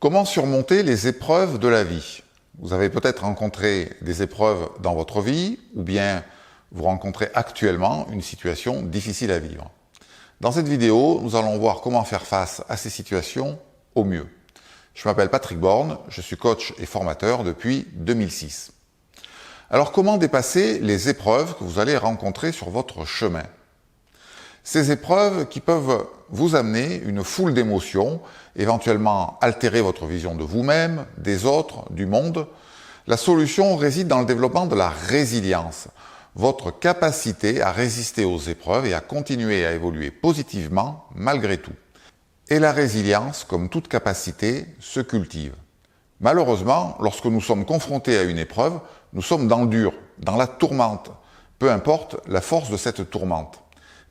Comment surmonter les épreuves de la vie? Vous avez peut-être rencontré des épreuves dans votre vie, ou bien vous rencontrez actuellement une situation difficile à vivre. Dans cette vidéo, nous allons voir comment faire face à ces situations au mieux. Je m'appelle Patrick Borne, je suis coach et formateur depuis 2006. Alors comment dépasser les épreuves que vous allez rencontrer sur votre chemin? Ces épreuves qui peuvent vous amener une foule d'émotions, éventuellement altérer votre vision de vous-même, des autres, du monde. La solution réside dans le développement de la résilience, votre capacité à résister aux épreuves et à continuer à évoluer positivement malgré tout. Et la résilience, comme toute capacité, se cultive. Malheureusement, lorsque nous sommes confrontés à une épreuve, nous sommes dans le dur, dans la tourmente, peu importe la force de cette tourmente.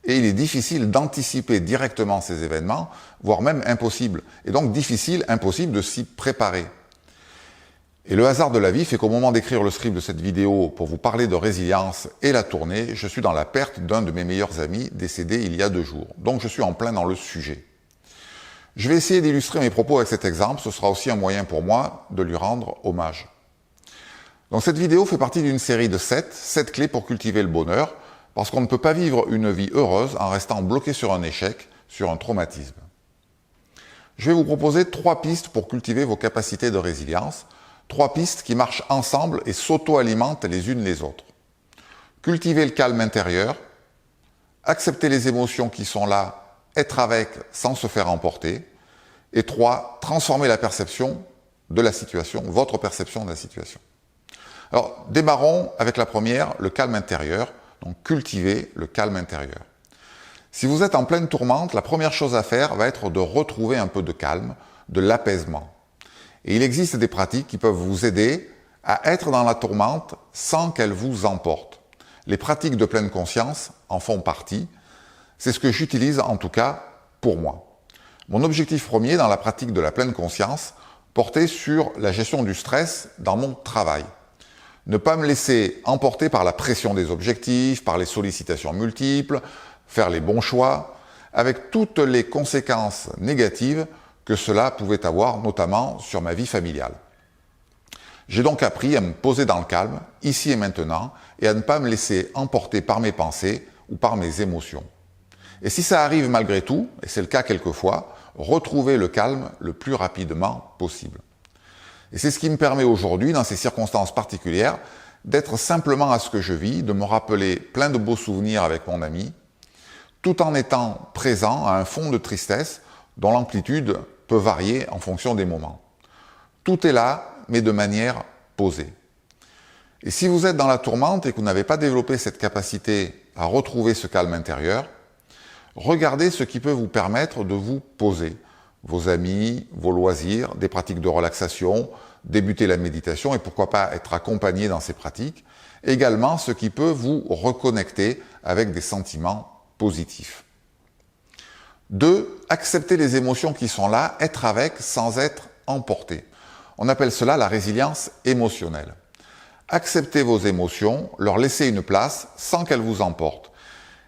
Et il est difficile d'anticiper directement ces événements, voire même impossible. Et donc difficile, impossible de s'y préparer. Et le hasard de la vie fait qu'au moment d'écrire le script de cette vidéo pour vous parler de résilience et la tournée, je suis dans la perte d'un de mes meilleurs amis décédé il y a 2 jours. Donc je suis en plein dans le sujet. Je vais essayer d'illustrer mes propos avec cet exemple, ce sera aussi un moyen pour moi de lui rendre hommage. Donc cette vidéo fait partie d'une série de 7 clés pour cultiver le bonheur, parce qu'on ne peut pas vivre une vie heureuse en restant bloqué sur un échec, sur un traumatisme. Je vais vous proposer 3 pistes pour cultiver vos capacités de résilience, 3 pistes qui marchent ensemble et s'auto-alimentent les unes les autres. Cultiver le calme intérieur, accepter les émotions qui sont là, être avec sans se faire emporter, et 3, transformer la perception de la situation, votre perception de la situation. Alors, démarrons avec la première, le calme intérieur. Donc, cultivez le calme intérieur. Si vous êtes en pleine tourmente, la première chose à faire va être de retrouver un peu de calme, de l'apaisement. Et il existe des pratiques qui peuvent vous aider à être dans la tourmente sans qu'elle vous emporte. Les pratiques de pleine conscience en font partie. C'est ce que j'utilise en tout cas pour moi. Mon objectif premier dans la pratique de la pleine conscience portait sur la gestion du stress dans mon travail. Ne pas me laisser emporter par la pression des objectifs, par les sollicitations multiples, faire les bons choix, avec toutes les conséquences négatives que cela pouvait avoir, notamment sur ma vie familiale. J'ai donc appris à me poser dans le calme, ici et maintenant, et à ne pas me laisser emporter par mes pensées ou par mes émotions. Et si ça arrive malgré tout, et c'est le cas quelquefois, retrouver le calme le plus rapidement possible. Et c'est ce qui me permet aujourd'hui, dans ces circonstances particulières, d'être simplement à ce que je vis, de me rappeler plein de beaux souvenirs avec mon ami, tout en étant présent à un fond de tristesse dont l'amplitude peut varier en fonction des moments. Tout est là, mais de manière posée. Et si vous êtes dans la tourmente et que vous n'avez pas développé cette capacité à retrouver ce calme intérieur, regardez ce qui peut vous permettre de vous poser. Vos amis, vos loisirs, des pratiques de relaxation, débuter la méditation et pourquoi pas être accompagné dans ces pratiques. Également, ce qui peut vous reconnecter avec des sentiments positifs. 2. Accepter les émotions qui sont là, être avec sans être emporté. On appelle cela la résilience émotionnelle. Acceptez vos émotions, leur laisser une place sans qu'elles vous emportent.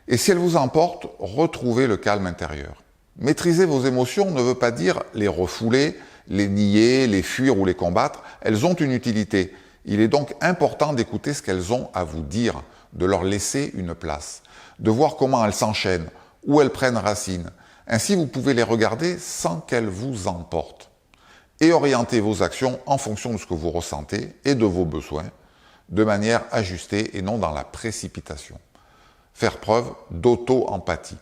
Et si elles vous emportent, retrouvez le calme intérieur. Maîtriser vos émotions ne veut pas dire les refouler, les nier, les fuir ou les combattre. Elles ont une utilité. Il est donc important d'écouter ce qu'elles ont à vous dire, de leur laisser une place, de voir comment elles s'enchaînent, où elles prennent racine. Ainsi, vous pouvez les regarder sans qu'elles vous emportent. Et orienter vos actions en fonction de ce que vous ressentez et de vos besoins, de manière ajustée et non dans la précipitation. Faire preuve d'auto-empathie.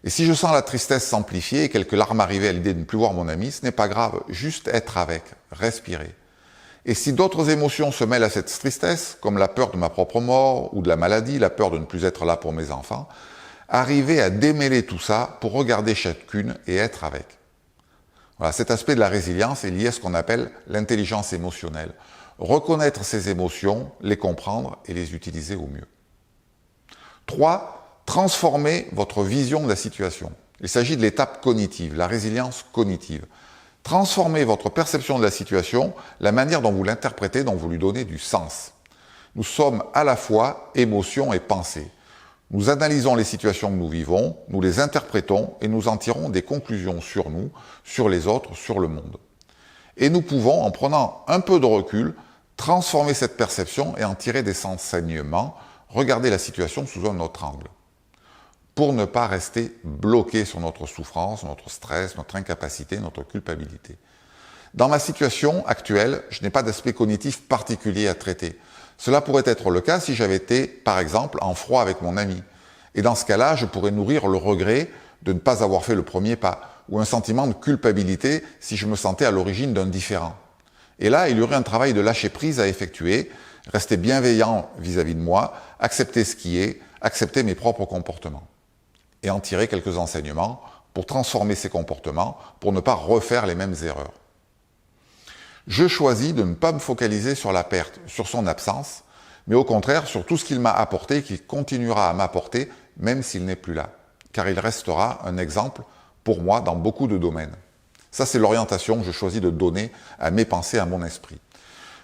Et si je sens la tristesse s'amplifier et quelques larmes arriver à l'idée de ne plus voir mon ami, ce n'est pas grave, juste être avec, respirer. Et si d'autres émotions se mêlent à cette tristesse, comme la peur de ma propre mort ou de la maladie, la peur de ne plus être là pour mes enfants, arriver à démêler tout ça pour regarder chacune et être avec. Voilà, cet aspect de la résilience est lié à ce qu'on appelle l'intelligence émotionnelle. Reconnaître ses émotions, les comprendre et les utiliser au mieux. 3. Transformez votre vision de la situation. Il s'agit de l'étape cognitive, la résilience cognitive. Transformez votre perception de la situation, la manière dont vous l'interprétez, dont vous lui donnez du sens. Nous sommes à la fois émotion et pensée. Nous analysons les situations que nous vivons, nous les interprétons et nous en tirons des conclusions sur nous, sur les autres, sur le monde. Et nous pouvons, en prenant un peu de recul, transformer cette perception et en tirer des enseignements, regarder la situation sous un autre angle, pour ne pas rester bloqué sur notre souffrance, notre stress, notre incapacité, notre culpabilité. Dans ma situation actuelle, je n'ai pas d'aspect cognitif particulier à traiter. Cela pourrait être le cas si j'avais été, par exemple, en froid avec mon ami. Et dans ce cas-là, je pourrais nourrir le regret de ne pas avoir fait le premier pas, ou un sentiment de culpabilité si je me sentais à l'origine d'un différend. Et là, il y aurait un travail de lâcher-prise à effectuer, rester bienveillant vis-à-vis de moi, accepter ce qui est, accepter mes propres comportements. Et en tirer quelques enseignements pour transformer ces comportements, pour ne pas refaire les mêmes erreurs. Je choisis de ne pas me focaliser sur la perte, sur son absence, mais au contraire sur tout ce qu'il m'a apporté et qu'il continuera à m'apporter, même s'il n'est plus là. Car il restera un exemple pour moi dans beaucoup de domaines. Ça, c'est l'orientation que je choisis de donner à mes pensées, à mon esprit.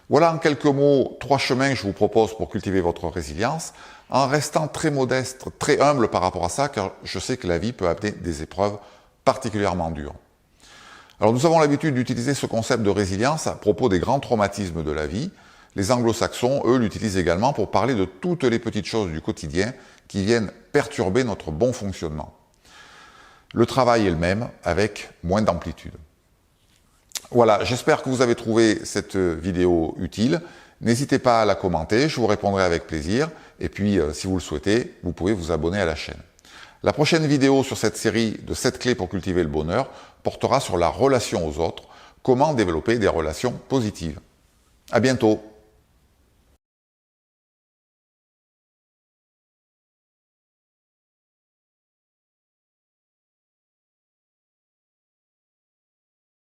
Voilà en quelques mots 3 chemins que je vous propose pour cultiver votre résilience, en restant très modeste, très humble par rapport à ça, car je sais que la vie peut amener des épreuves particulièrement dures. Alors nous avons l'habitude d'utiliser ce concept de résilience à propos des grands traumatismes de la vie. Les anglo-saxons, eux, l'utilisent également pour parler de toutes les petites choses du quotidien qui viennent perturber notre bon fonctionnement. Le travail est le même, avec moins d'amplitude. Voilà, j'espère que vous avez trouvé cette vidéo utile. N'hésitez pas à la commenter, je vous répondrai avec plaisir. Et puis, si vous le souhaitez, vous pouvez vous abonner à la chaîne. La prochaine vidéo sur cette série de 7 clés pour cultiver le bonheur portera sur la relation aux autres, comment développer des relations positives. À bientôt.